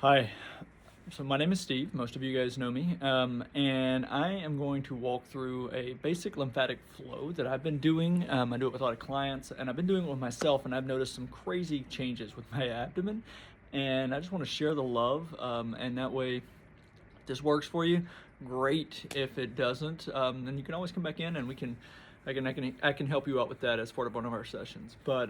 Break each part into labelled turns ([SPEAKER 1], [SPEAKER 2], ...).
[SPEAKER 1] Hi, so my name is Steve. Most of you guys know me, and I am going to walk through a basic lymphatic flow that I've been doing. I do it with a lot of clients, and I've been doing it with myself, and I've noticed some crazy changes with my abdomen, and I just want to share the love, and that way, if this works for you, great. If it doesn't, then you can always come back in, and I can help you out with that as part of one of our sessions. But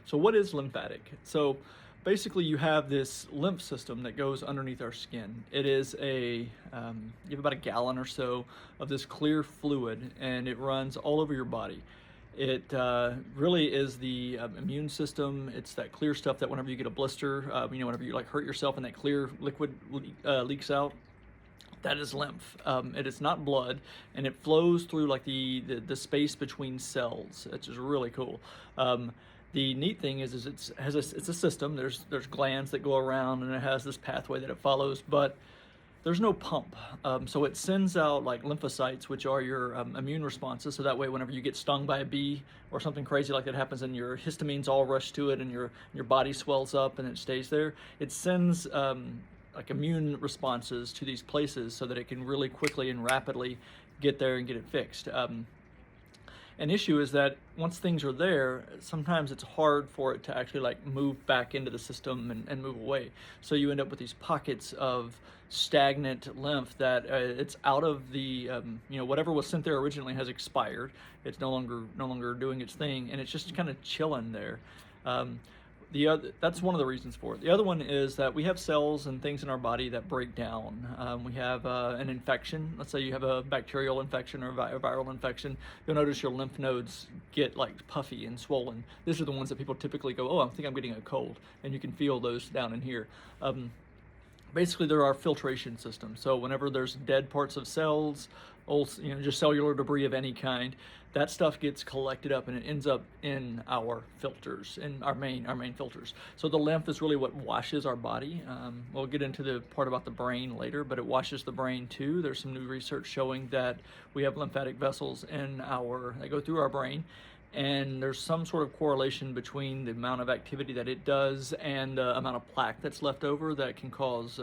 [SPEAKER 1] so what is lymphatic? So basically you have this lymph system that goes underneath our skin. It is you have about a gallon or so of this clear fluid, and it runs all over your body. It really is the immune system. It's that clear stuff that whenever you get a blister, whenever you like hurt yourself and that clear liquid leaks out, that is lymph. It is not blood, and it flows through like the space between cells, which is really cool. The neat thing is it's a system. There's glands that go around, and it has this pathway that it follows, but there's no pump. So it sends out like lymphocytes, which are your immune responses. So that way, whenever you get stung by a bee or something crazy like that happens, and your histamines all rush to it, and your body swells up and it stays there, it sends like immune responses to these places so that it can really quickly and rapidly get there and get it fixed. An issue is that once things are there, sometimes it's hard for it to actually like move back into the system and move away. So you end up with these pockets of stagnant lymph that it's out of the whatever was sent there originally has expired. It's no longer doing its thing, and it's just kind of chilling there. That's one of the reasons for it. The other one is that we have cells and things in our body that break down. We have an infection. Let's say you have a bacterial infection or a viral infection. You'll notice your lymph nodes get like puffy and swollen. These are the ones that people typically go, oh, I think I'm getting a cold. And you can feel those down in here. Basically, there are filtration systems. So whenever there's dead parts of cells, old, just cellular debris of any kind, that stuff gets collected up and it ends up in our filters, in our main filters. So the lymph is really what washes our body. We'll get into the part about the brain later, but it washes the brain too. There's some new research showing that we have lymphatic vessels that go through our brain, and there's some sort of correlation between the amount of activity that it does and the amount of plaque that's left over that can cause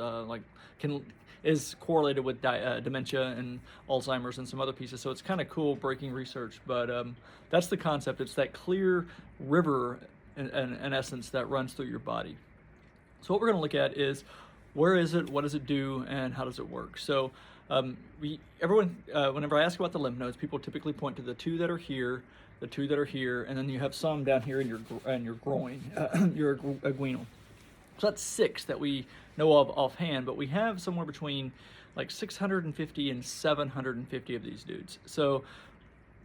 [SPEAKER 1] is correlated with dementia and Alzheimer's and some other pieces. So it's kind of cool breaking research, but that's the concept. It's that clear river in essence that runs through your body. So what we're going to look at is where is it, what does it do, and how does it work? So whenever I ask about the lymph nodes, people typically point to the two that are here, the two that are here, and then you have some down here in your groin, your inguinal. So that's 6 that we know of offhand, but we have somewhere between like 650 and 750 of these dudes. So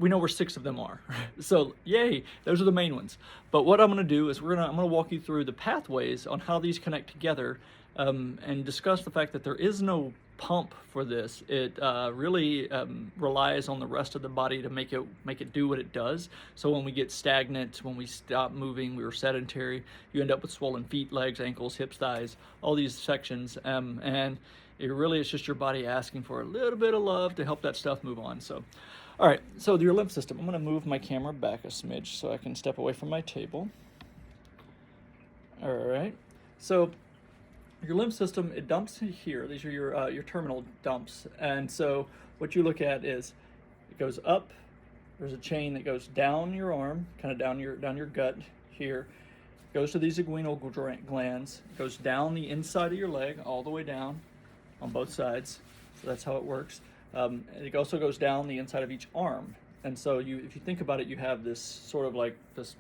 [SPEAKER 1] we know where 6 of them are. So yay, those are the main ones. But what I'm gonna do is I'm gonna walk you through the pathways on how these connect together, and discuss the fact that there is no pump for this. It really relies on the rest of the body to make it do what it does. So when we get stagnant, when we stop moving, we're sedentary, you end up with swollen feet, legs, ankles, hips, thighs, all these sections, and it's just your body asking for a little bit of love to help that stuff move on. So all right, so your lymph system, I'm going to move my camera back a smidge so I can step away from my table. All right, so your lymph system, it dumps here. These are your terminal dumps. And so what you look at is it goes up. There's a chain that goes down your arm, kind of down your gut here. Goes to these inguinal glands. Goes down the inside of your leg, all the way down on both sides. So that's how it works. And it also goes down the inside of each arm. And so if you think about it, you have this sort of like this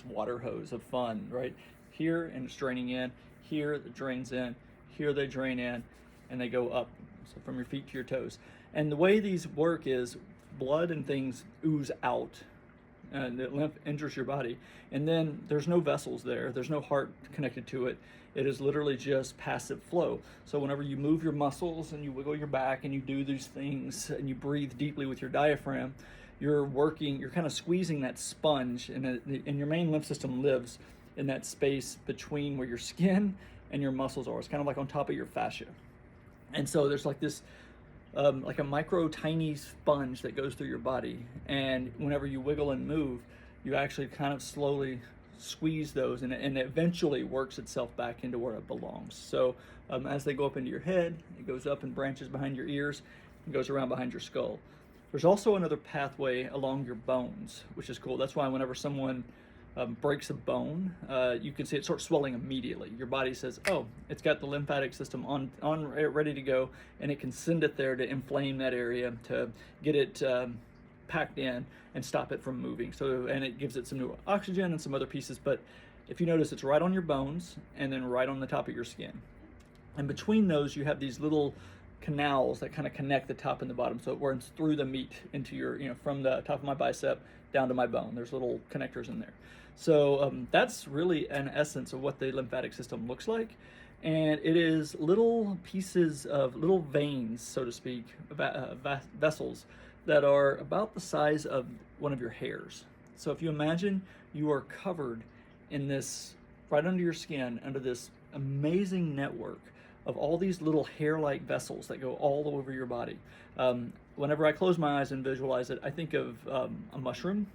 [SPEAKER 1] water hose of fun, right? Here, and it's draining in. Here it drains in, here they drain in, and they go up, so from your feet to your toes. And the way these work is blood and things ooze out, and the lymph enters your body, and then there's no vessels there, there's no heart connected to it. It is literally just passive flow. So whenever you move your muscles and you wiggle your back and you do these things and you breathe deeply with your diaphragm, you're kind of squeezing that sponge, and your main lymph system lives in that space between where your skin and your muscles are. It's kind of like on top of your fascia. And so there's like this, like a micro tiny sponge that goes through your body. And whenever you wiggle and move, you actually kind of slowly squeeze those, and it eventually works itself back into where it belongs. So as they go up into your head, it goes up and branches behind your ears and goes around behind your skull. There's also another pathway along your bones, which is cool. That's why whenever someone breaks a bone, you can see it starts swelling immediately. Your body says, oh, it's got the lymphatic system on ready to go, and it can send it there to inflame that area, to get it packed in and stop it from moving. So, and it gives it some new oxygen and some other pieces. But if you notice, it's right on your bones and then right on the top of your skin. And between those, you have these little canals that kind of connect the top and the bottom, so it runs through the meat into your, from the top of my bicep down to my bone. There's little connectors in there. So that's really an essence of what the lymphatic system looks like. And it is little pieces of little veins, so to speak, vessels that are about the size of one of your hairs. So if you imagine you are covered in this, right under your skin, under this amazing network of all these little hair-like vessels that go all over your body. Whenever I close my eyes and visualize it, I think of a mushroom.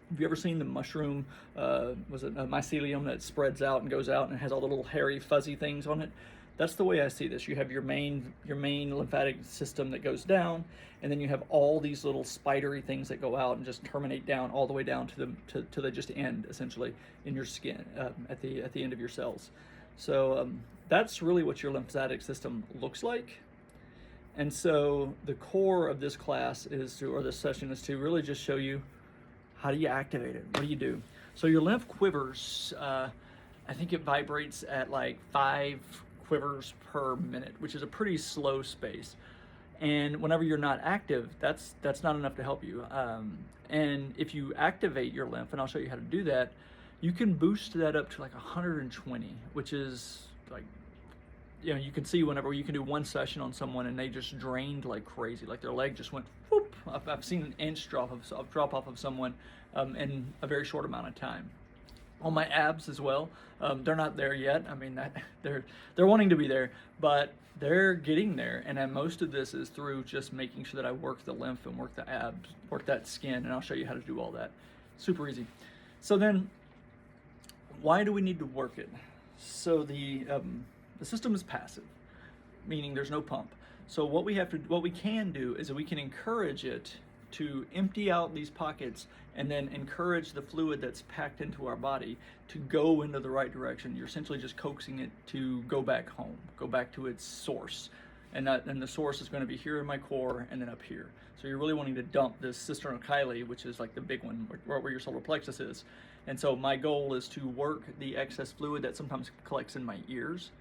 [SPEAKER 1] Have you ever seen the mushroom, was it a mycelium that spreads out and goes out and has all the little hairy fuzzy things on it? That's the way I see this. You have your main lymphatic system that goes down, and then you have all these little spidery things that go out and just terminate down all the way down to the just end, essentially, in your skin, at the end of your cells. So that's really what your lymphatic system looks like. And so the core of this class is to, or this session is to really just show you how do you activate it? What do you do? So your lymph quivers, I think it vibrates at like 5 quivers per minute, which is a pretty slow space. And whenever you're not active, that's not enough to help you. And if you activate your lymph, and I'll show you how to do that, you can boost that up to like 120, which is like, you can see whenever you can do one session on someone and they just drained like crazy, like their leg just went whoop. I've seen an inch drop off of someone in a very short amount of time. On my abs as well, they're not there yet. I mean, they're wanting to be there, but they're getting there. And then most of this is through just making sure that I work the lymph and work the abs, work that skin, and I'll show you how to do all that. Super easy. So then, why do we need to work it? So the system is passive, meaning there's no pump. So what we can do is that we can encourage it to empty out these pockets and then encourage the fluid that's packed into our body to go into the right direction. You're essentially just coaxing it to go back home, go back to its source. And the source is going to be here in my core and then up here. So you're really wanting to dump this sternochyli, which is like the big one, where your solar plexus is. And so my goal is to work the excess fluid that sometimes collects in my ears.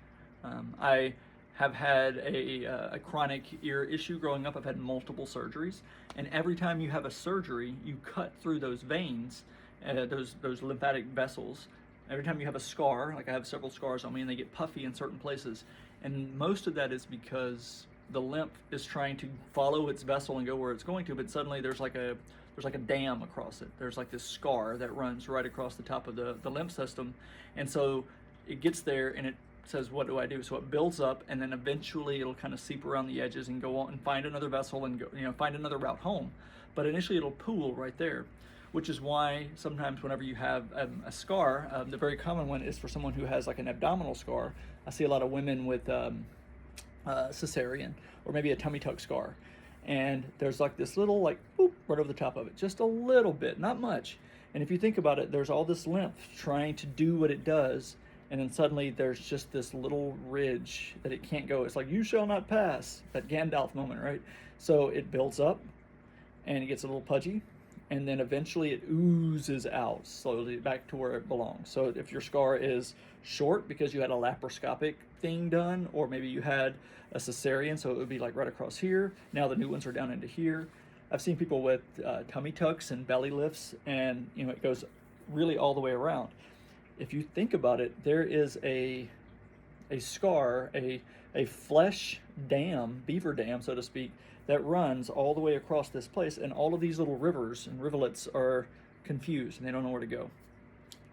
[SPEAKER 1] I have had a chronic ear issue growing up. I've had multiple surgeries, and every time you have a surgery, you cut through those veins, those lymphatic vessels. Every time you have a scar, like I have several scars on me, and they get puffy in certain places, and most of that is because the lymph is trying to follow its vessel and go where it's going to, but suddenly there's like a dam across it. There's like this scar that runs right across the top of the lymph system, and so it gets there and it says, what do I do? So it builds up, and then eventually it'll kind of seep around the edges and go on and find another vessel and go, find another route home. But initially it'll pool right there, which is why sometimes whenever you have a scar, the very common one is for someone who has like an abdominal scar. I see a lot of women with cesarean or maybe a tummy tuck scar, and there's like this little like boop right over the top of it, just a little bit, not much. And if you think about it, there's all this lymph trying to do what it does, and then suddenly there's just this little ridge that it can't go. It's like, you shall not pass, that Gandalf moment, right? So it builds up and it gets a little pudgy, and then eventually it oozes out slowly back to where it belongs. So if your scar is short because you had a laparoscopic thing done, or maybe you had a cesarean, so it would be like right across here. Now the new ones are down into here. I've seen people with tummy tucks and belly lifts, and it goes really all the way around. If you think about it, there is a scar, a flesh dam, beaver dam, so to speak, that runs all the way across this place, and all of these little rivers and rivulets are confused and they don't know where to go.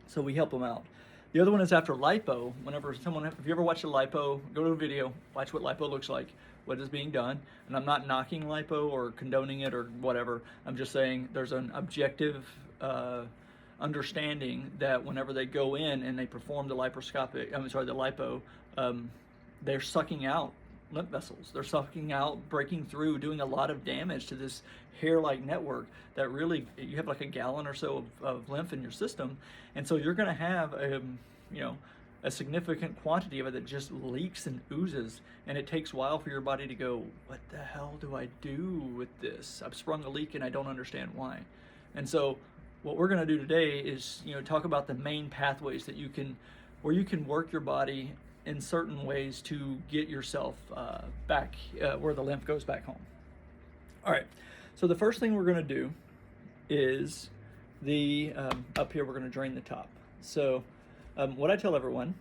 [SPEAKER 1] So we help them out. The other one is after lipo. Whenever someone, if you ever watch a lipo, go to a video, watch what lipo looks like, what is being done. And I'm not knocking lipo or condoning it or whatever. I'm just saying there's an objective understanding that whenever they go in and they perform the lipo, they're sucking out lymph vessels. They're sucking out, breaking through, doing a lot of damage to this hair-like network that really, you have like a gallon or so of lymph in your system. And so you're gonna have, a significant quantity of it that just leaks and oozes. And it takes a while for your body to go, what the hell do I do with this? I've sprung a leak and I don't understand why. And so what we're gonna do today is, talk about the main pathways that where you can work your body in certain ways to get yourself back where the lymph goes back home. All right, so the first thing we're gonna do is up here we're gonna drain the top. So what I tell everyone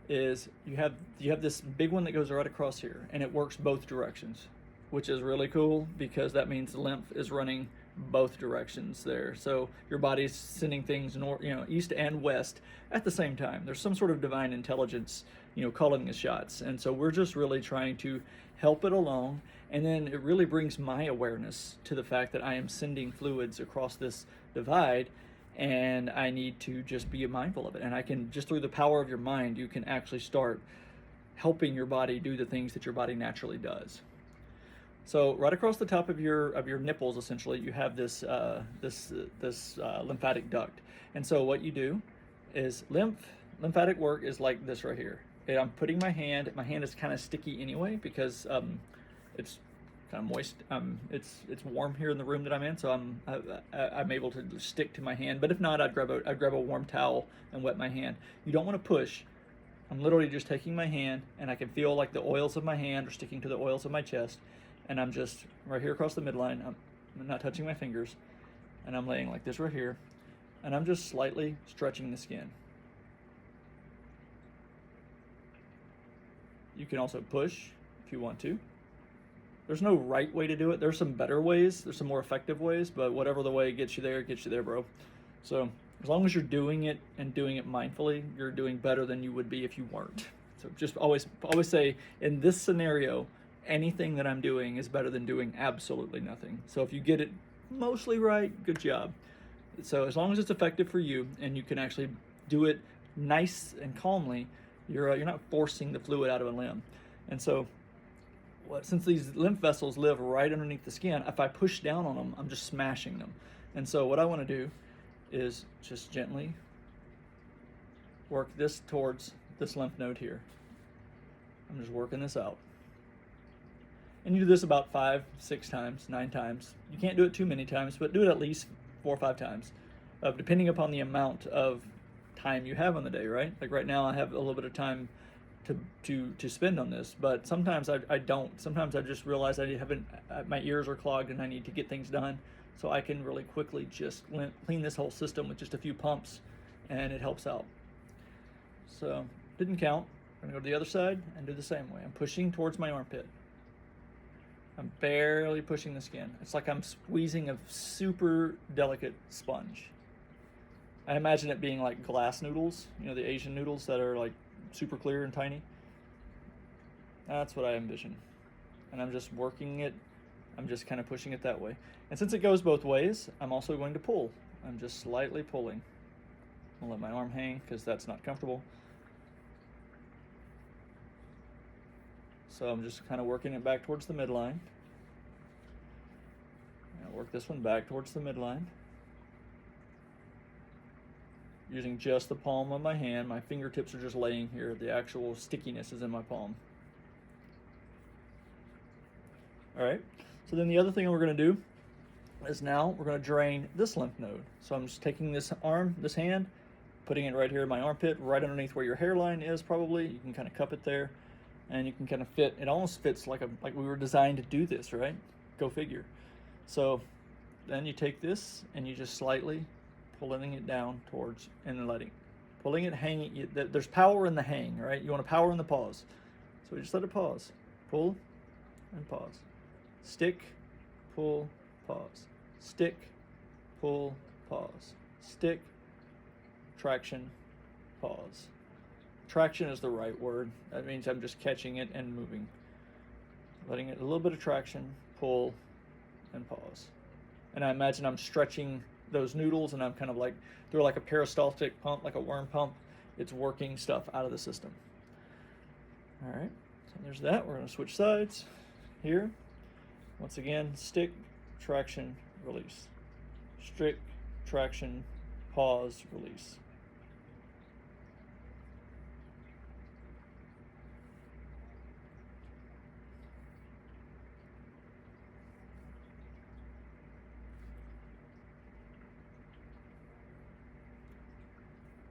[SPEAKER 1] is you have this big one that goes right across here, and it works both directions, which is really cool because that means the lymph is running both directions there. So your body's sending things east and west at the same time. There's some sort of divine intelligence, calling the shots. And so we're just really trying to help it along. And then it really brings my awareness to the fact that I am sending fluids across this divide, and I need to just be mindful of it. And I can, just through the power of your mind, you can actually start helping your body do the things that your body naturally does. So right across the top of your nipples, essentially, you have this lymphatic duct. And so what you do is lymphatic work is like this right here. And I'm putting my hand is kind of sticky anyway because it's kind of moist. It's warm here in the room that I'm in, so I'm able to stick to my hand. But if not, I'd grab a warm towel and wet my hand. You don't want to push. I'm literally just taking my hand, and I can feel like the oils of my hand are sticking to the oils of my chest. And I'm just right here across the midline. I'm not touching my fingers, and I'm laying like this right here, and I'm just slightly stretching the skin. You can also push if you want to. There's no right way to do it. There's some better ways. There's some more effective ways, but whatever the way gets you there, bro. So as long as you're doing it and doing it mindfully, you're doing better than you would be if you weren't. So just always say, in this scenario, anything that I'm doing is better than doing absolutely nothing. So if you get it mostly right, good job. So as long as it's effective for you and you can actually do it nice and calmly, you're not forcing the fluid out of a limb. And so since these lymph vessels live right underneath the skin, if I push down on them, I'm just smashing them. And so what I want to do is just gently work this towards this lymph node here. I'm just working this out. And you do this about 5, 6 times, 9 times. You can't do it too many times, but do it at least 4 or 5 times, depending upon the amount of time you have on the day, right? Like right now I have a little bit of time to spend on this, but sometimes I don't. Sometimes I just realize my ears are clogged and I need to get things done, so I can really quickly just clean this whole system with just a few pumps, and it helps out. So didn't count. I'm gonna go to the other side and do the same way. I'm pushing towards my armpit. I'm barely pushing the skin. It's like I'm squeezing a super delicate sponge. I imagine it being like glass noodles, the Asian noodles that are like super clear and tiny. That's what I envision. And I'm just working it. I'm just kind of pushing it that way. And since it goes both ways, I'm also going to pull. I'm just slightly pulling. I'll let my arm hang because that's not comfortable. So I'm just kind of working it back towards the midline. I'll work this one back towards the midline. Using just the palm of my hand. My fingertips are just laying here. The actual stickiness is in my palm. All right, so then the other thing we're gonna do is now we're gonna drain this lymph node. So I'm just taking this hand, putting it right here in my armpit, right underneath where your hairline is probably. You can kind of cup it there, and you can kind of fit, it almost fits like we were designed to do this, right? Go figure. So then you take this and you just slightly pulling it down towards and pulling it hanging. There's power in the hang, right? You want to power in the pause. So we just let it pause. Pull and pause. Stick, pull, pause. Stick, pull, pause. Stick, traction, pause. Traction is the right word. That means I'm just catching it and moving. Letting it a little bit of traction, pull, and pause. And I imagine I'm stretching those noodles, and I'm kind of like through like a peristaltic pump, like a worm pump. It's working stuff out of the system. All right, so there's that. We're going to switch sides here. Once again, stick, traction, release. Stick, traction, pause, release.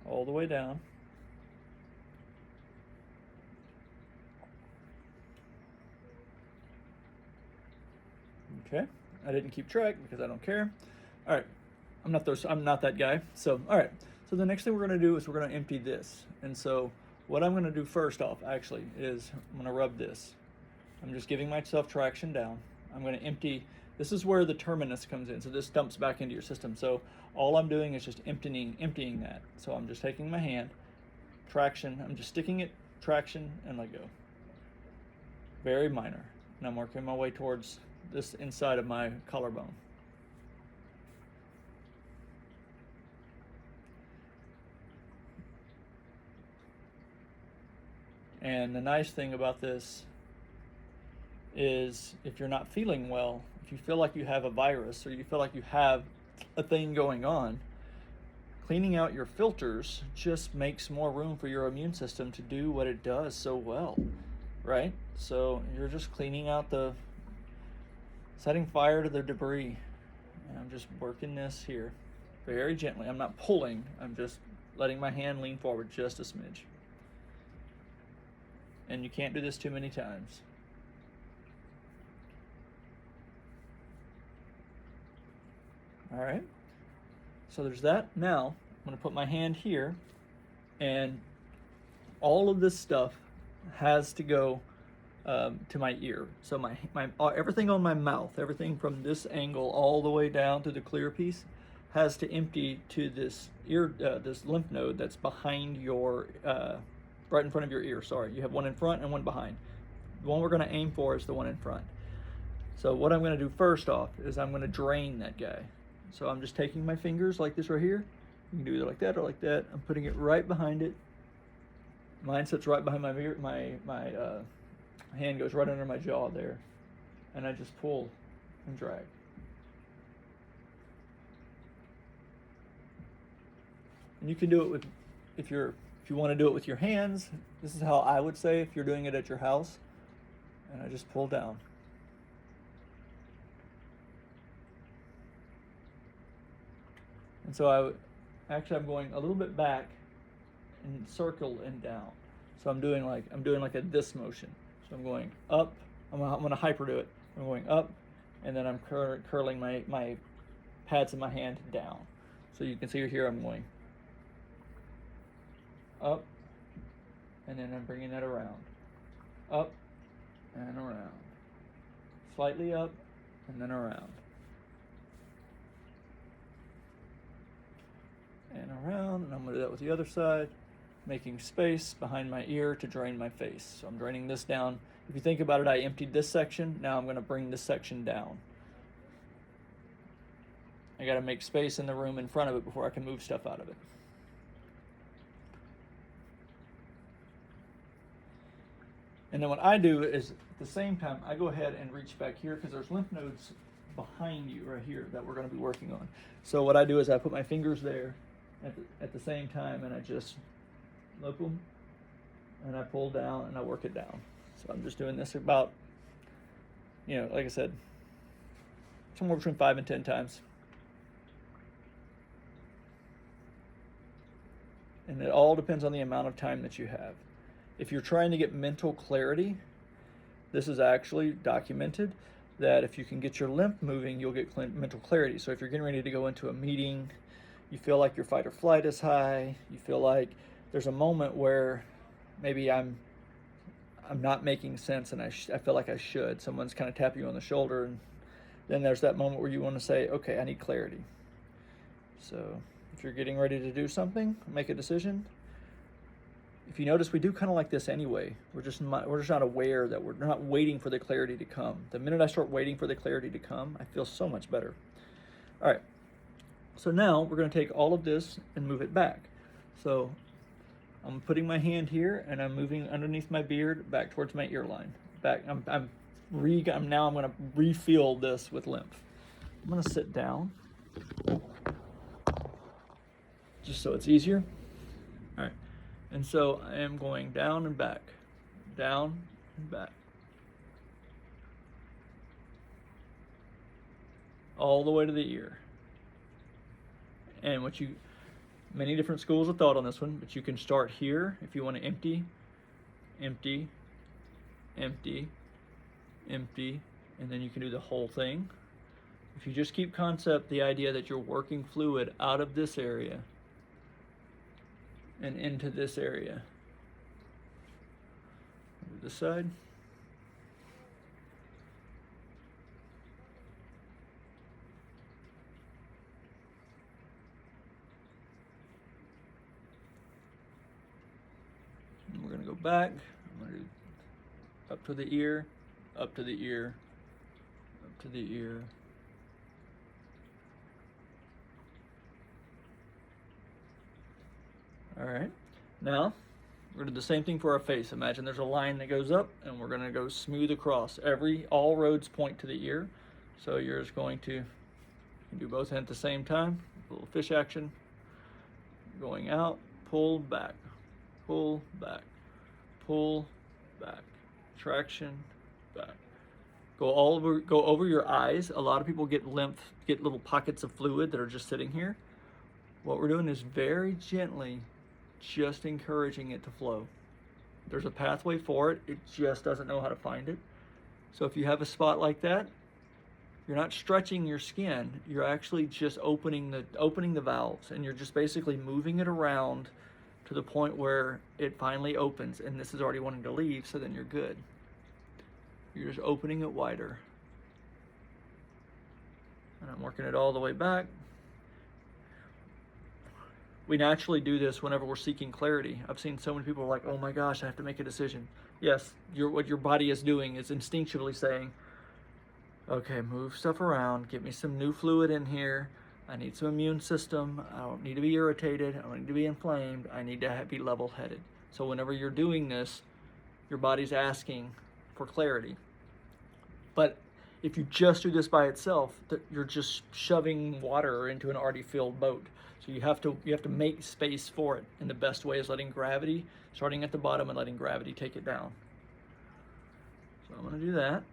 [SPEAKER 1] All the way down. Okay, I didn't keep track because I don't care. All right, I'm not that guy. So, all right. So the next thing we're going to do is we're going to empty this. And so what I'm going to do first off, actually, is I'm going to rub this. I'm just giving myself traction down. I'm going to empty. This is where the terminus comes in. So this dumps back into your system. So all I'm doing is just emptying that. So I'm just taking my hand, traction. I'm just sticking it, traction, and let go. Very minor. And I'm working my way towards this inside of my collarbone. And the nice thing about this is if you're not feeling well, if you feel like you have a virus or you feel like you have a thing going on, cleaning out your filters just makes more room for your immune system to do what it does so well, right? So you're just cleaning out setting fire to the debris. And I'm just working this here very gently. I'm not pulling, I'm just letting my hand lean forward just a smidge. And you can't do this too many times. All right, so there's that. Now I'm going to put my hand here, and all of this stuff has to go to my ear. So my everything on my mouth, everything from this angle all the way down to the clear piece, has to empty to this ear, this lymph node that's behind your, right in front of your ear. Sorry, you have one in front and one behind. The one we're going to aim for is the one in front. So what I'm going to do first off is I'm going to drain that guy. So I'm just taking my fingers like this right here. You can do either like that or like that. I'm putting it right behind it. Mine sits right behind my ear. My hand goes right under my jaw there, and I just pull and drag. And you can do it with, if you want to do it with your hands. This is how I would say if you're doing it at your house. And I just pull down. And so I'm going a little bit back and circle and down. So I'm doing like this motion. So I'm going up. I'm going to hyper do it. I'm going up, and then I'm curling my pads in my hand down. So you can see here I'm going up, and then I'm bringing that around. Up and around. Slightly up and then around. And around, and I'm going to do that with the other side, making space behind my ear to drain my face. So I'm draining this down. If you think about it, I emptied this section. Now I'm going to bring this section down. I got to make space in the room in front of it before I can move stuff out of it. And then what I do is, at the same time, I go ahead and reach back here because there's lymph nodes behind you right here that we're going to be working on. So what I do is I put my fingers there at the same time, and I just look them, and I pull down, and I work it down. So I'm just doing this about, like I said, somewhere between 5 and 10 times. And it all depends on the amount of time that you have. If you're trying to get mental clarity, this is actually documented that if you can get your lymph moving, you'll get mental clarity. So if you're getting ready to go into a meeting, you feel like your fight or flight is high, you feel like there's a moment where maybe I'm not making sense and I feel like I should. Someone's kind of tapping you on the shoulder, and then there's that moment where you want to say, okay, I need clarity. So if you're getting ready to do something, make a decision. If you notice, we do kind of like this anyway. We're just not aware that we're not waiting for the clarity to come. The minute I start waiting for the clarity to come, I feel so much better. All right. So now we're going to take all of this and move it back. So I'm putting my hand here and I'm moving underneath my beard back towards my ear line. Back. I'm going to refill this with lymph. I'm going to sit down just so it's easier. All right. And so I am going down and back, down and back, all the way to the ear. And many different schools of thought on this one, but you can start here if you want to empty, empty, empty, empty, and then you can do the whole thing. If you just keep the idea that you're working fluid out of this area and into this area. Move this side. And we're going to go back. I'm going to do up to the ear, up to the ear, up to the ear. All right, now we're gonna do the same thing for our face. Imagine there's a line that goes up and we're gonna go smooth across. All roads point to the ear. So you're just going to do both at the same time. A little fish action. Going out, pull back, pull back, pull back, traction, back. Go over your eyes. A lot of people get little pockets of fluid that are just sitting here. What we're doing is very gently just encouraging it to flow. There's a pathway for it. It just doesn't know how to find it. So if you have a spot like that, you're not stretching your skin. You're actually just opening the valves, and you're just basically moving it around to the point where it finally opens, and this is already wanting to leave, so then you're good. You're just opening it wider. And I'm working it all the way back. We naturally do this whenever we're seeking clarity. I've seen so many people like, oh my gosh, I have to make a decision. Yes, what your body is doing is instinctually saying, okay, move stuff around, get me some new fluid in here. I need some immune system. I don't need to be irritated. I don't need to be inflamed. I need to be level-headed. So whenever you're doing this, your body's asking for clarity. But if you just do this by itself, you're just shoving water into an already filled boat. So you have to make space for it, and the best way is letting gravity, starting at the bottom and letting gravity take it down. So I'm going to do that.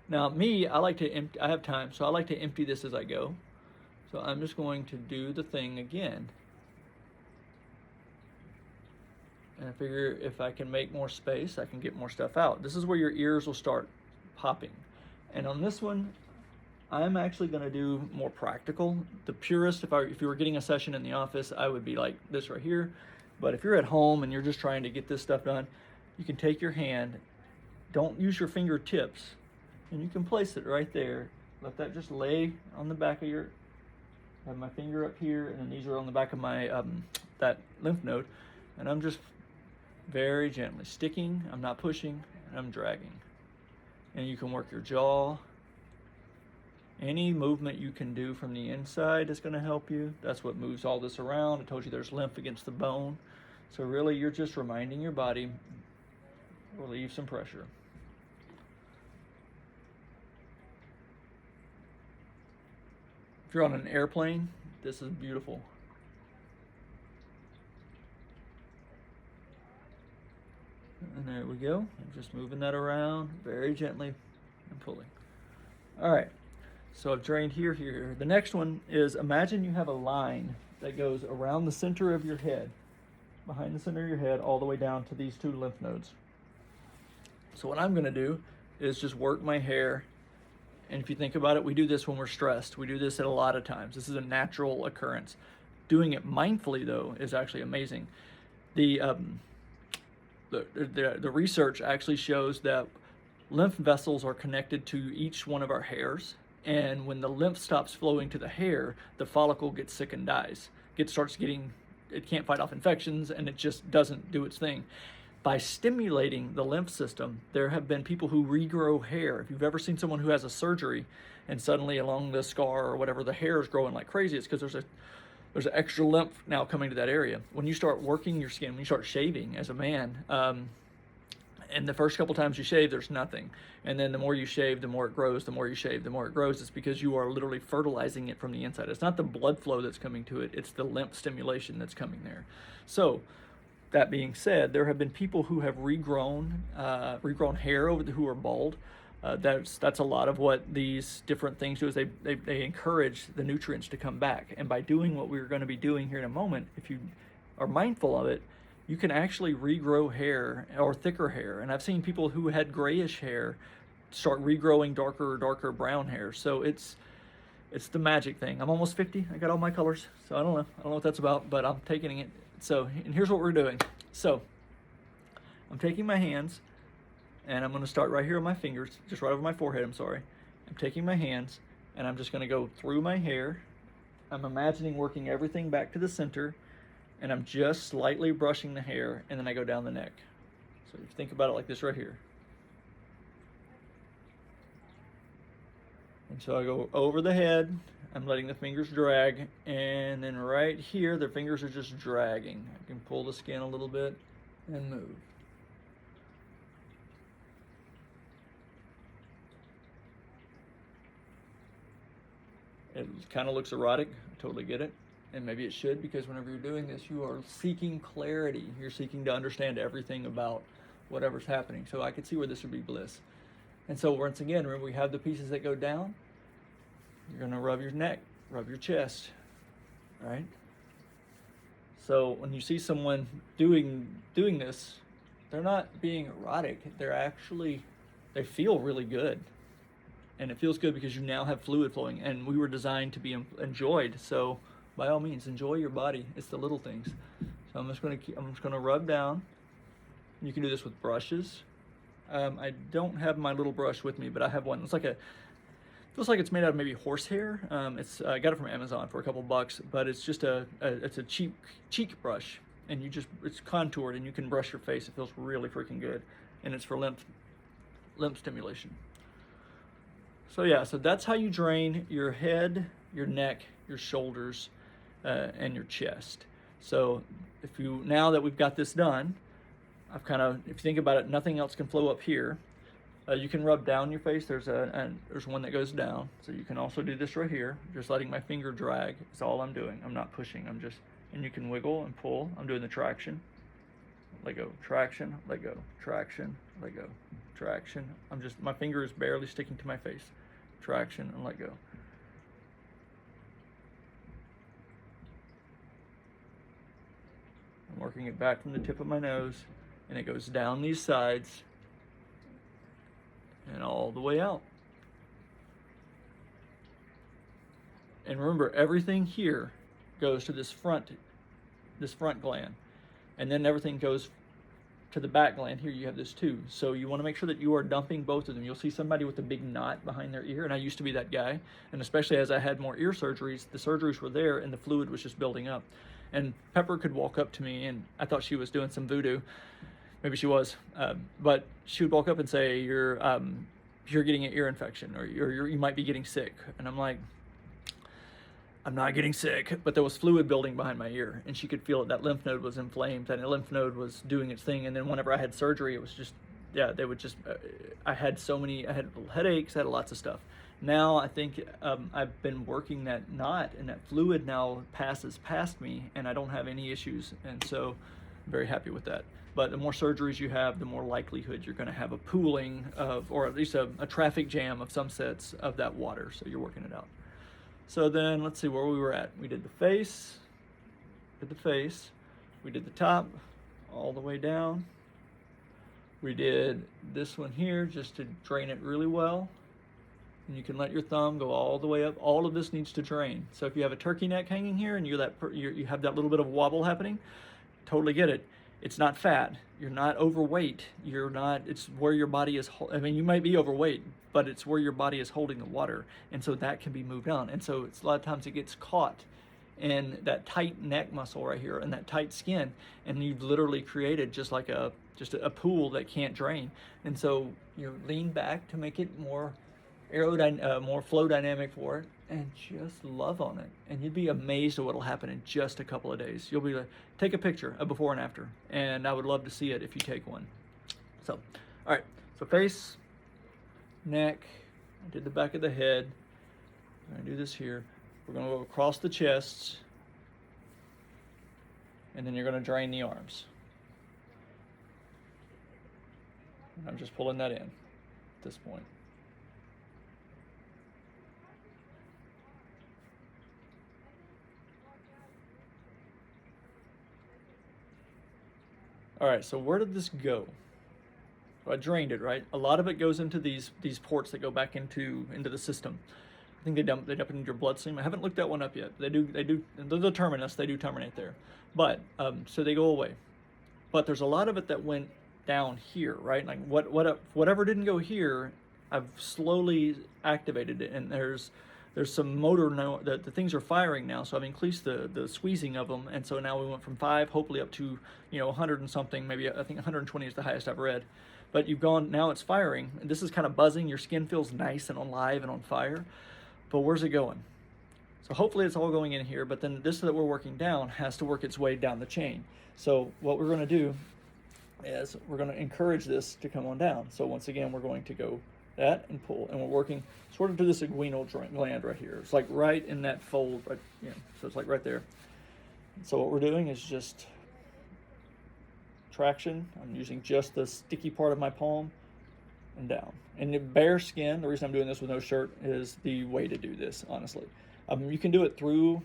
[SPEAKER 1] Now I like to empty. I have time, so I like to empty this as I go. So I'm just going to do the thing again. And I figure if I can make more space, I can get more stuff out. This is where your ears will start popping. And on this one, I'm actually going to do more practical. The purest, if you were getting a session in the office, I would be like this right here. But if you're at home and you're just trying to get this stuff done, you can take your hand, don't use your fingertips, and you can place it right there. Let that just lay on the back of your, I have my finger up here, and then these are on the back of my, that lymph node. And I'm just very gently sticking, I'm not pushing, and I'm dragging. And you can work your jaw. Any movement you can do from the inside is going to help you. That's what moves all this around. I told you there's lymph against the bone. So really you're just reminding your body, relieve some pressure. If you're on an airplane, this is beautiful. And there we go. I'm just moving that around very gently and pulling. All right. So I've drained here. The next one is, imagine you have a line that goes around the center of your head, behind the center of your head, all the way down to these two lymph nodes. So what I'm going to do is just work my hair. And if you think about it, we do this when we're stressed. We do this at a lot of times. This is a natural occurrence. Doing it mindfully, though, is actually amazing. The research actually shows that lymph vessels are connected to each one of our hairs. And when the lymph stops flowing to the hair, the follicle gets sick and dies. It can't fight off infections, and it just doesn't do its thing. by stimulating the lymph system, there have been people who regrow hair. If you've ever seen someone who has a surgery and suddenly along the scar or whatever the hair is growing like crazy, it's because there's an extra lymph now coming to that area. When you start working your skin, when you start shaving as a man, and the first couple times you shave, there's nothing. And then the more you shave, the more it grows. The more you shave, the more it grows. It's because you are literally fertilizing it from the inside. It's not the blood flow that's coming to it. It's the lymph stimulation that's coming there. So that being said, there have been people who have regrown hair who are bald. That's a lot of what these different things do, is they encourage the nutrients to come back. And by doing what we're going to be doing here in a moment, if you are mindful of it, you can actually regrow hair or thicker hair. And I've seen people who had grayish hair start regrowing darker brown hair. So it's the magic thing. I'm almost 50. I got all my colors. So I don't know what that's about, but I'm taking it. So, and here's what we're doing. So I'm taking my hands and I'm going to start right here on my fingers, just right over my forehead, I'm sorry. I'm taking my hands and I'm just going to go through my hair. I'm imagining working everything back to the center, and I'm just slightly brushing the hair, and then I go down the neck. So you think about it like this right here. And so I go over the head, I'm letting the fingers drag, and then right here, the fingers are just dragging. I can pull the skin a little bit and move. It kind of looks erotic, I totally get it. And maybe it should, because whenever you're doing this, you are seeking clarity. You're seeking to understand everything about whatever's happening. So I could see where this would be bliss. And so once again, remember, we have the pieces that go down. You're gonna rub your neck, rub your chest, right? So when you see someone doing this, they're not being erotic. They feel really good. And it feels good because you now have fluid flowing, and we were designed to be enjoyed. So by all means, enjoy your body. It's the little things. So I'm just gonna rub down. You can do this with brushes. I don't have my little brush with me, but I have one. Feels like it's made out of maybe horsehair. I got it from Amazon for a couple bucks, but it's just it's a cheap cheek brush, and it's contoured, and you can brush your face. It feels really freaking good, and it's for lymph stimulation. So yeah, so that's how you drain your head, your neck, your shoulders, and your chest. So now that we've got this done, if you think about it, nothing else can flow up here. You can rub down your face. There's one that goes down. So you can also do this right here. Just letting my finger drag is all I'm doing. I'm not pushing. And you can wiggle and pull. I'm doing the traction. Let go, traction, let go, traction, let go, traction. My finger is barely sticking to my face. Traction and let go. I'm working it back from the tip of my nose, and it goes down these sides and all the way out. And remember, everything here goes to this front gland, and then everything goes to the back gland. Here you have this too. So you want to make sure that you are dumping both of them. You'll see somebody with a big knot behind their ear, and I used to be that guy. And especially as I had more ear surgeries, the surgeries were there and the fluid was just building up. And Pepper could walk up to me, and I thought she was doing some voodoo. Maybe she was, but she would walk up and say, you're getting an ear infection, or you might be getting sick. And I'm like, I'm not getting sick, but there was fluid building behind my ear, and she could feel it. That lymph node was inflamed, and the lymph node was doing its thing. And then whenever I had surgery, it was just, they would just, I had headaches, I had lots of stuff. Now I think I've been working that knot, and that fluid now passes past me, and I don't have any issues. And so I'm very happy with that. But the more surgeries you have, the more likelihood you're going to have a pooling of, or at least a traffic jam of some sets of that water. So you're working it out. So then let's see where we were at. We did the face, we did the top all the way down. We did this one here just to drain it really well. And you can let your thumb go all the way up. All of this needs to drain. So if you have a turkey neck hanging here and you have that little bit of wobble happening, totally get it. It's not fat. You're not overweight. It's where your body is, you might be overweight, but it's where your body is holding the water. And so that can be moved on. And so a lot of times it gets caught in that tight neck muscle right here and that tight skin, and you've literally created just like a pool that can't drain. And so you lean back to make it more more flow dynamic for it, and just love on it, and you'd be amazed at what'll happen in just a couple of days. You'll be like, take a picture of before and after, and I would love to see it if you take one. So, all right, so face, neck, I did the back of the head. I'm gonna do this here. We're gonna go across the chest, and then you're gonna drain the arms. And I'm just pulling that in at this point. All right, so where did this go? So I drained it, right? A lot of it goes into these ports that go back into the system. I think they dump it into your bloodstream. I haven't looked that one up yet. They're the terminus. They do terminate there, but so they go away. But there's a lot of it that went down here, right? Like whatever didn't go here, I've slowly activated it, and there's some motor now. The things are firing now, so I've increased the squeezing of them, and so now we went from 5, hopefully up to 100 and something. Maybe I think 120 is the highest I've read. But you've gone, now it's firing, and this is kind of buzzing. Your skin feels nice and alive and on fire. But where's it going? So hopefully it's all going in here, but then this that we're working down has to work its way down the chain. So what we're going to do is we're going to encourage this to come on down. So once again, we're going to go that and pull, and we're working sort of to this inguinal gland right here. It's like right in that fold, right, so it's like right there. So what we're doing is just traction. I'm using just the sticky part of my palm and down. And the bare skin, the reason I'm doing this with no shirt is the way to do this, honestly. You can do it through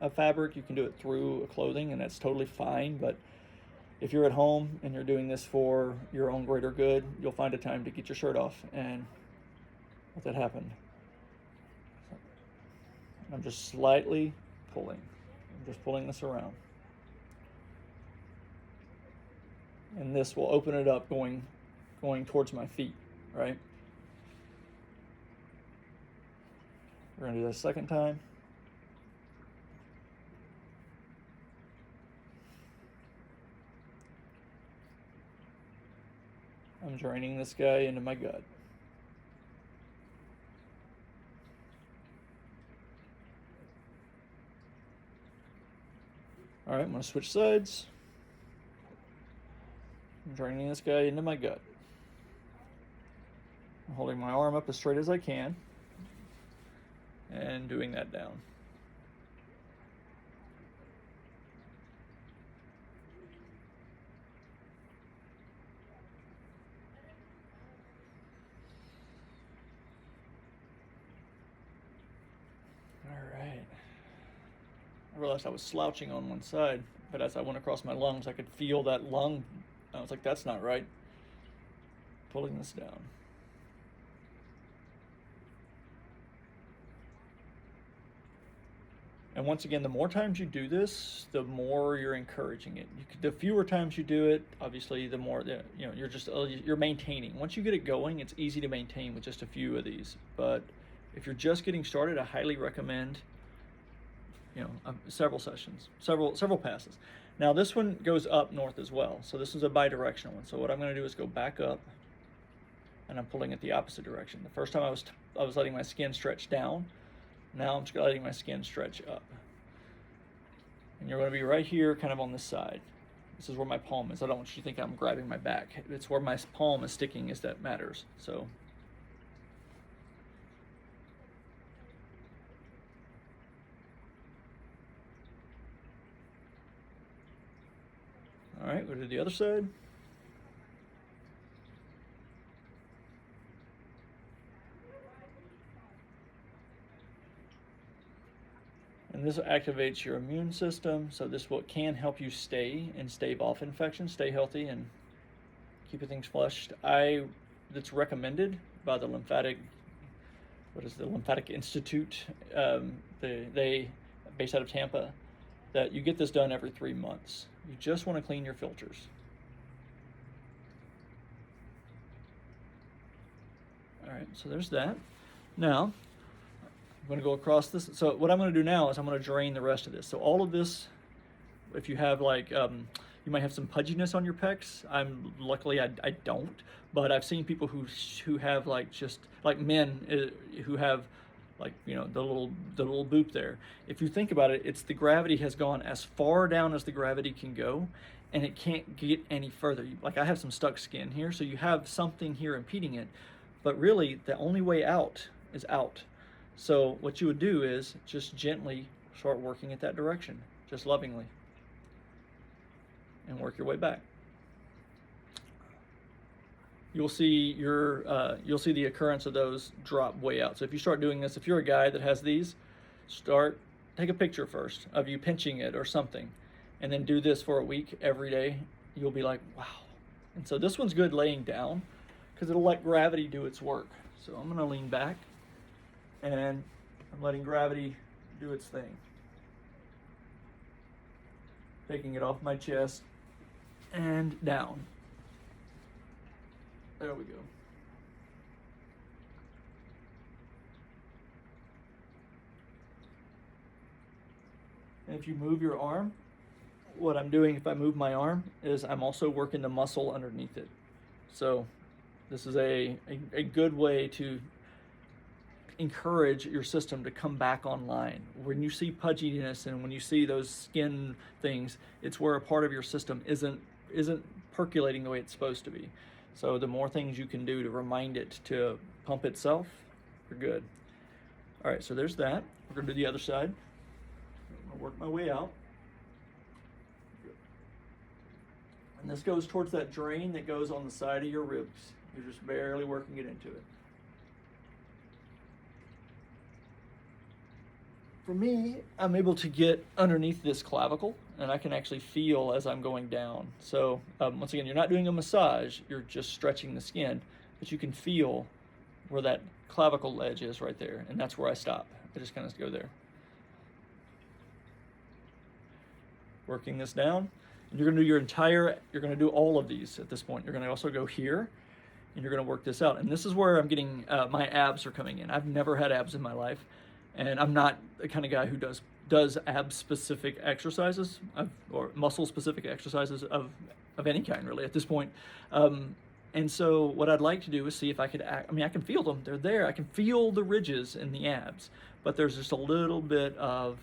[SPEAKER 1] a fabric, you can do it through a clothing, and that's totally fine. But if you're at home and you're doing this for your own greater good, you'll find a time to get your shirt off and let that happen. I'm just slightly pulling. I'm just pulling this around. And this will open it up going towards my feet, right? We're gonna do that a second time. I'm draining this guy into my gut. All right, I'm gonna switch sides. I'm draining this guy into my gut. I'm holding my arm up as straight as I can and doing that down. All right. I realized I was slouching on one side, but as I went across my lungs, I could feel that lung. I was like, that's not right. Pulling this down. And once again, the more times you do this, the more you're encouraging it. The fewer times you do it, obviously, the more you're maintaining. Once you get it going, it's easy to maintain with just a few of these. But if you're just getting started, I highly recommend several sessions, several passes. Now this one goes up north as well, so this is a bi-directional one. So what I'm going to do is go back up, and I'm pulling it the opposite direction. The first time I was letting my skin stretch down. Now I'm just letting my skin stretch up. And you're going to be right here, kind of on this side. This is where my palm is. I don't want you to think I'm grabbing my back. It's where my palm is sticking is that matters. So. All right, go to the other side. And this activates your immune system, so this can help you stave off infection, stay healthy, and keep things flushed. That's recommended by the Lymphatic Institute. They based out of Tampa, that you get this done every 3 months. You just want to clean your filters. All right, so there's that. Now, I'm going to go across this. So what I'm going to do now is I'm going to drain the rest of this. So all of this, if you have like, you might have some pudginess on your pecs. Luckily I don't, but I've seen people who have like just like men who have like, you know, the little boop there. If you think about it, it's the gravity has gone as far down as the gravity can go, and it can't get any further. Like I have some stuck skin here, so you have something here impeding it, but really the only way out is out. So what you would do is just gently start working it that direction, just lovingly, and work your way back. You'll see you'll see the occurrence of those drop way out. So if you start doing this, if you're a guy that has these, take a picture first of you pinching it or something, and then do this for a week every day. You'll be like, wow. And so this one's good laying down because it'll let gravity do its work. So I'm gonna lean back and I'm letting gravity do its thing. Taking it off my chest and down. There we go. And if you move your arm, what I'm doing if I move my arm is I'm also working the muscle underneath it. So this is a good way to encourage your system to come back online. When you see pudginess and when you see those skin things, it's where a part of your system isn't percolating the way it's supposed to be. So the more things you can do to remind it to pump itself, you're good. All right, so there's that. We're gonna do the other side. I'm gonna work my way out. And this goes towards that drain that goes on the side of your ribs. You're just barely working it into it. For me, I'm able to get underneath this clavicle, and I can actually feel as I'm going down. So once again, you're not doing a massage, you're just stretching the skin, but you can feel where that clavicle ledge is right there, and that's where I stop. I just kind of go there. Working this down, and you're gonna do you're gonna do all of these at this point. You're gonna also go here, and you're gonna work this out. And this is where I'm getting, my abs are coming in. I've never had abs in my life. And I'm not the kind of guy who does ab-specific exercises or muscle-specific exercises of any kind, really, at this point. And so what I'd like to do is see if I could I can feel them. They're there. I can feel the ridges in the abs, but there's just a little bit of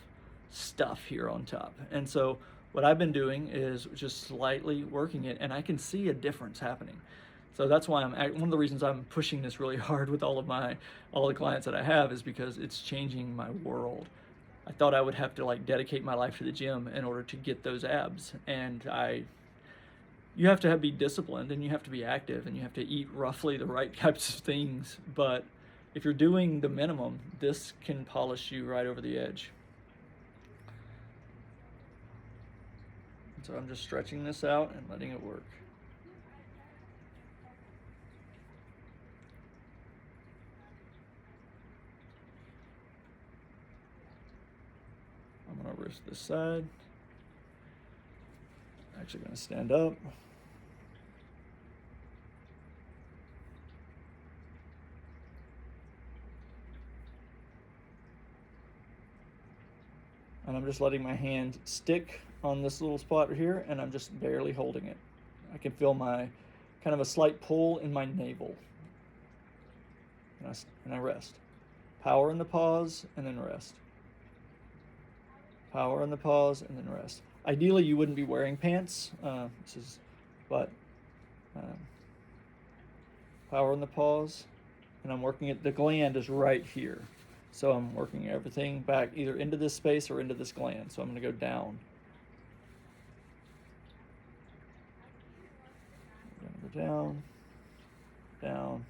[SPEAKER 1] stuff here on top. And so what I've been doing is just slightly working it, and I can see a difference happening. So that's why one of the reasons I'm pushing this really hard with all the clients that I have is because it's changing my world. I thought I would have to like dedicate my life to the gym in order to get those abs, and you have to be disciplined, and you have to be active, and you have to eat roughly the right types of things. But if you're doing the minimum, this can polish you right over the edge. So I'm just stretching this out and letting it work. I'm gonna wrist this side. Actually gonna stand up. And I'm just letting my hand stick on this little spot right here, and I'm just barely holding it. I can feel my kind of a slight pull in my navel. And I rest. Power in the pause, and then rest. Power in the pause, and then rest. Ideally, you wouldn't be wearing pants. But power in the pause, and I'm working it. The gland is right here. So I'm working everything back either into this space or into this gland. So I'm going to go down. I'm going to go down, down,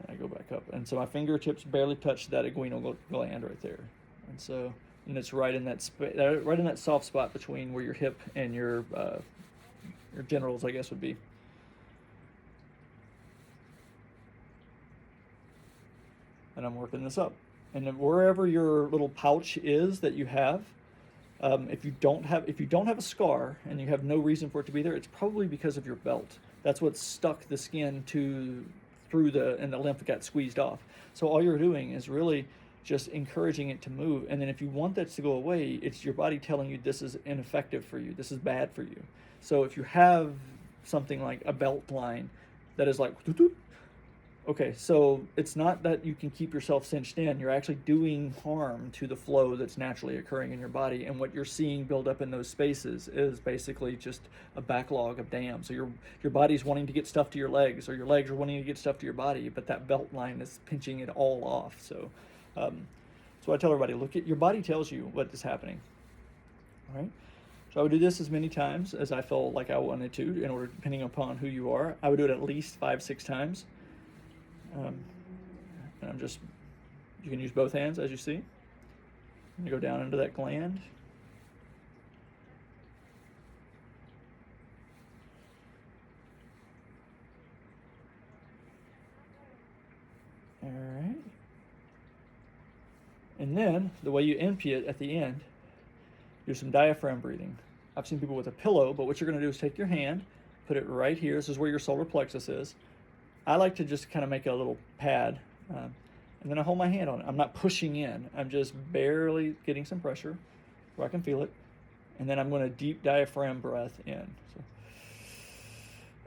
[SPEAKER 1] and I go back up. And so my fingertips barely touch that inguinal gland right there. And it's right in that right in that soft spot between where your hip and your genitals, I guess, would be. And I'm working this up. And then wherever your little pouch is that you have, if you don't have a scar and you have no reason for it to be there, it's probably because of your belt. That's what stuck the skin to through and the lymph got squeezed off. So all you're doing is really just encouraging it to move. And then if you want that to go away, it's your body telling you this is ineffective for you, this is bad for you. So if you have something like a belt line that is like, okay, so it's not that you can keep yourself cinched in, you're actually doing harm to the flow that's naturally occurring in your body. And what you're seeing build up in those spaces is basically just a backlog of dam. So your body's wanting to get stuff to your legs, or your legs are wanting to get stuff to your body, but that belt line is pinching it all off. So I tell everybody, look at your body tells you what is happening. All right. So I would do this as many times as I felt like I wanted to, in order, depending upon who you are. I would do it at least 5-6 times. And you can use both hands, as you see. You go down into that gland. All right. And then the way you empty it at the end, do some diaphragm breathing. I've seen people with a pillow, but what you're going to do is take your hand, put it right here. This is where your solar plexus is. I like to just kind of make a little pad, and then I hold my hand on it. I'm not pushing in. I'm just barely getting some pressure where I can feel it. And then I'm going to deep diaphragm breath in. So,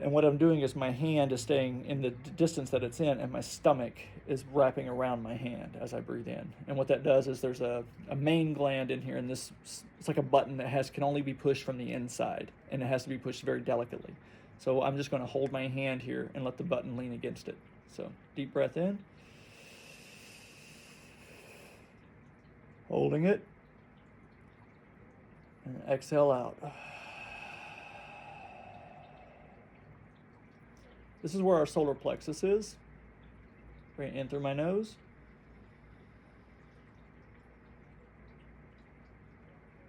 [SPEAKER 1] and what I'm doing is my hand is staying in the distance that it's in, and my stomach is wrapping around my hand as I breathe in. And what that does is there's a main gland in here, and this, it's like a button that can only be pushed from the inside, and it has to be pushed very delicately. So I'm just going to hold my hand here and let the button lean against it. So deep breath in. Holding it. And exhale out. This is where our solar plexus is. Bring it in through my nose.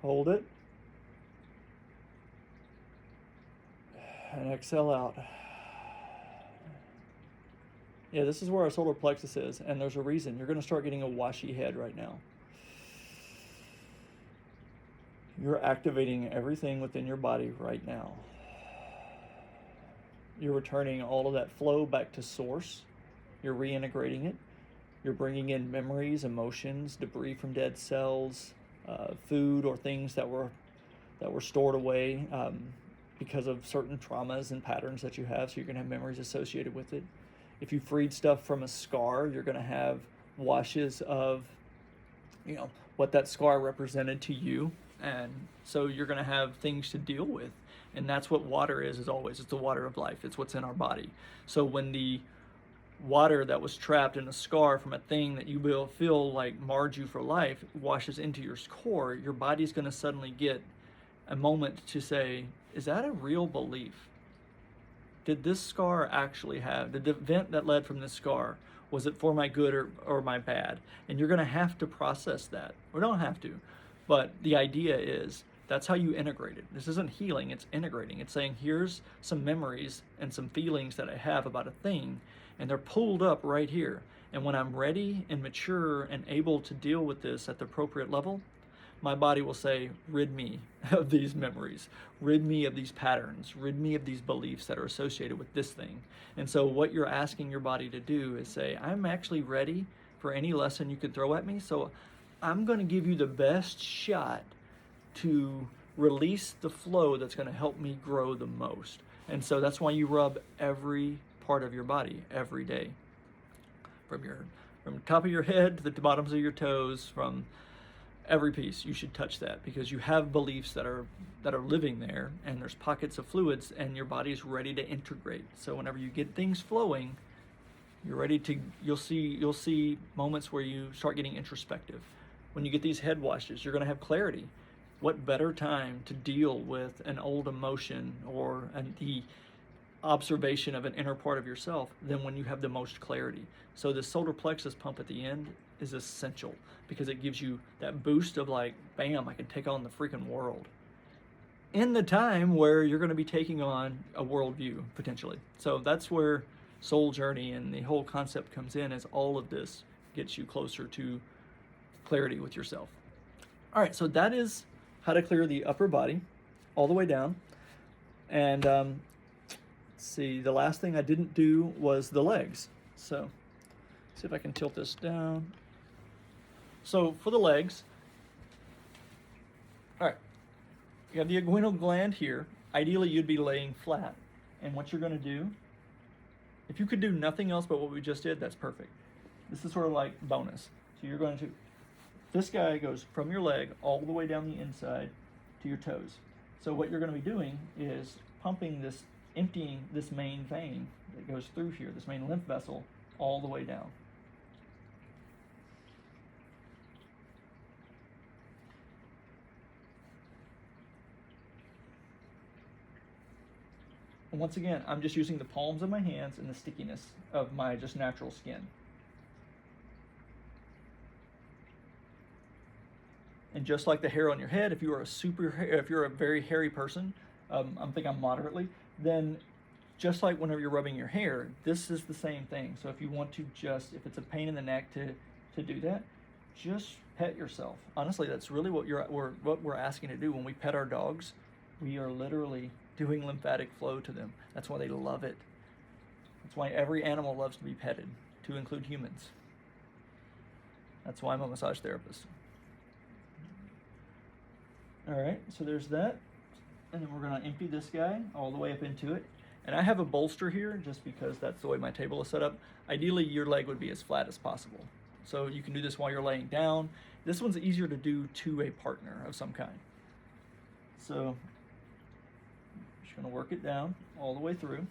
[SPEAKER 1] Hold it. And exhale out. Yeah, this is where our solar plexus is, and there's a reason. You're going to start getting a washy head right now. You're activating everything within your body right now. You're returning all of that flow back to source. You're reintegrating it. You're bringing in memories, emotions, debris from dead cells, food or things that were stored away because of certain traumas and patterns that you have, so you're going to have memories associated with it. If you freed stuff from a scar, you're going to have washes of, what that scar represented to you, and so you're going to have things to deal with. And that's what water is always. It's the water of life. It's what's in our body. So when the water that was trapped in a scar from a thing that you will feel like marred you for life washes into your core, your body's going to suddenly get a moment to say, is that a real belief? Did this scar actually have, the event that led from this scar, was it for my good or my bad? And you're going to have to process that. Or don't have to. But the idea is, that's how you integrate it. This isn't healing, it's integrating. It's saying, here's some memories and some feelings that I have about a thing, and they're pulled up right here. And when I'm ready and mature and able to deal with this at the appropriate level, my body will say, rid me of these memories, rid me of these patterns, rid me of these beliefs that are associated with this thing. And so what you're asking your body to do is say, I'm actually ready for any lesson you could throw at me, so I'm going to give you the best shot to release the flow that's going to help me grow the most. And so that's why you rub every part of your body every day, from the top of your head to the bottoms of your toes, from every piece. You should touch that, because you have beliefs that are living there, and there's pockets of fluids, and your body is ready to integrate. So whenever you get things flowing, you're ready to, you'll see moments where you start getting introspective. When you get these head washes, you're going to have clarity. What better time to deal with an old emotion or the observation of an inner part of yourself than when you have the most clarity? So the solar plexus pump at the end is essential, because it gives you that boost of like, bam, I can take on the freaking world in the time where you're going to be taking on a worldview potentially. So that's where soul journey and the whole concept comes in, as all of this gets you closer to clarity with yourself. All right, so that is how to clear the upper body all the way down. And let's see, the last thing I didn't do was the legs. So see if I can tilt this down. So for the legs, all right, you have the inguinal gland here. Ideally, you'd be laying flat. And what you're going to do, if you could do nothing else but what we just did, that's perfect. This is sort of like bonus. So you're going to, this guy goes from your leg all the way down the inside to your toes. So what you're going to be doing is pumping this, emptying this main vein that goes through here, this main lymph vessel, all the way down. And once again, I'm just using the palms of my hands and the stickiness of my just natural skin. And just like the hair on your head, if you are if you're a very hairy person, I think I'm moderately, then just like whenever you're rubbing your hair, this is the same thing. So if you want to just, if it's a pain in the neck to do that, just pet yourself. Honestly, that's really what we're asking to do when we pet our dogs. We are literally doing lymphatic flow to them. That's why they love it. That's why every animal loves to be petted, to include humans. That's why I'm a massage therapist. All right, so there's that. And then we're gonna empty this guy all the way up into it. And I have a bolster here just because that's the way my table is set up. Ideally, your leg would be as flat as possible. So you can do this while you're laying down. This one's easier to do to a partner of some kind. So just gonna work it down all the way through.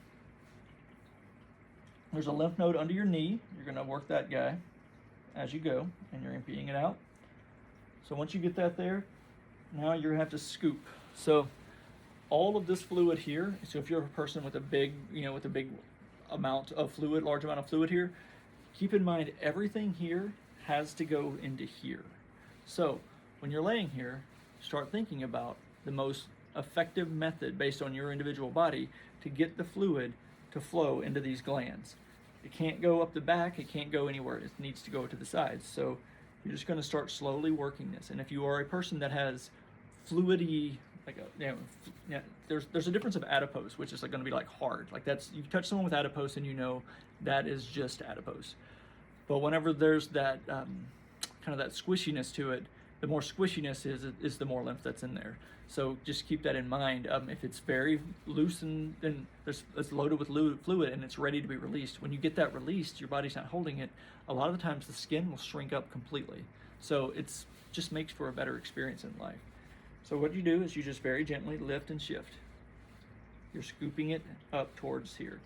[SPEAKER 1] There's a lymph node under your knee. You're gonna work that guy as you go, and you're emptying it out. So once you get that there, now you're gonna have to scoop. So all of this fluid here, so if you're a person with a big, with a big amount of fluid, large amount of fluid here, keep in mind everything here has to go into here. So when you're laying here, start thinking about the most effective method based on your individual body to get the fluid to flow into these glands. It can't go up the back, it can't go anywhere, it needs to go to the sides. So you're just gonna start slowly working this. And if you are a person that has fluidy, there's a difference of adipose, which is like going to be like hard. Like that's, you touch someone with adipose and you know that is just adipose. But whenever there's that kind of that squishiness to it, the more squishiness is the more lymph that's in there. So just keep that in mind. If it's very loose and then it's loaded with fluid and it's ready to be released, when you get that released, your body's not holding it. A lot of the times the skin will shrink up completely. So it's just makes for a better experience in life. So what you do is you just very gently lift and shift. You're scooping it up towards here.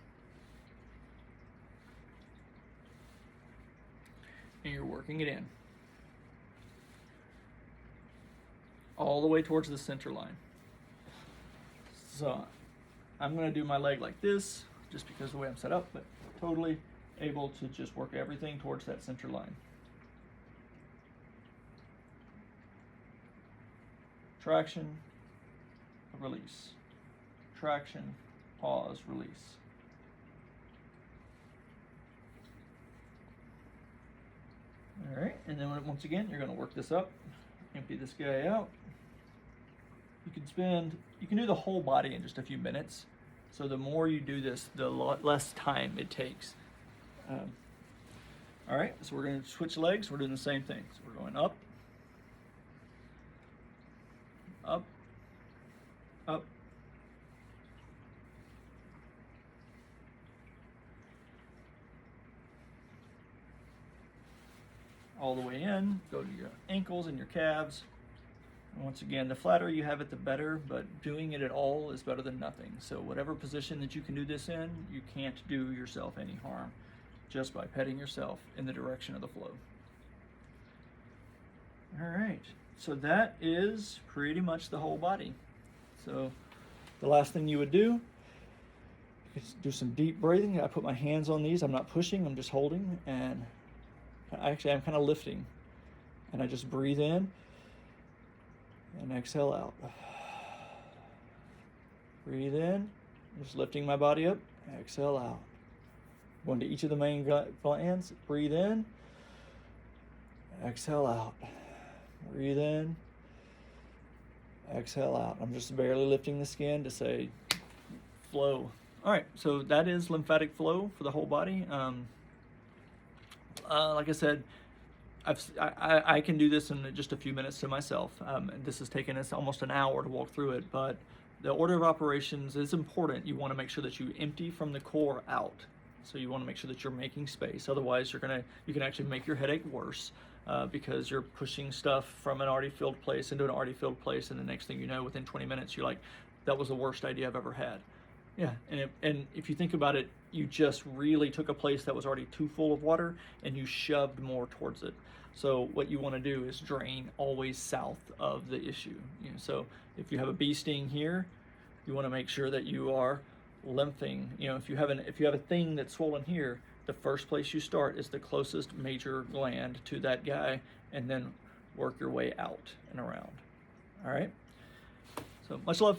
[SPEAKER 1] And you're working it in. All the way towards the center line. So I'm gonna do my leg like this, just because of the way I'm set up, but totally able to just work everything towards that center line. Traction, release. Traction, pause, release. All right, and then once again, you're gonna work this up, empty this guy out. You can do the whole body in just a few minutes. So the more you do this, the less time it takes. All right, so we're gonna switch legs. We're doing the same thing. So we're going up, up, up, all the way in, go to your ankles and your calves. And once again, the flatter you have it, the better, but doing it at all is better than nothing. So whatever position that you can do this in, you can't do yourself any harm just by petting yourself in the direction of the flow. All right, so that is pretty much the whole body. So the last thing you would do is do some deep breathing. I put my hands on these. I'm not pushing, I'm just holding, and actually I'm kind of lifting. And I just breathe in and exhale out. Breathe in, just lifting my body up, exhale out. Going to each of the main glands, breathe in, exhale out. Breathe in, exhale out. I'm just barely lifting the skin to say flow. All right, so that is lymphatic flow for the whole body. like I said, I can do this in just a few minutes to myself. This has taken us almost an hour to walk through it, but the order of operations is important. You want to make sure that you empty from the core out. So you want to make sure that you're making space. Otherwise, you can actually make your headache worse because you're pushing stuff from an already filled place into an already filled place, and the next thing you know, within 20 minutes, you're like, that was the worst idea I've ever had. Yeah, and if you think about it, you just really took a place that was already too full of water and you shoved more towards it. So what you want to do is drain always south of the issue. So if you have a bee sting here, you want to make sure that you are lymphing. If you have a thing that's swollen here, the first place you start is the closest major gland to that guy, and then work your way out and around. All right. So much love.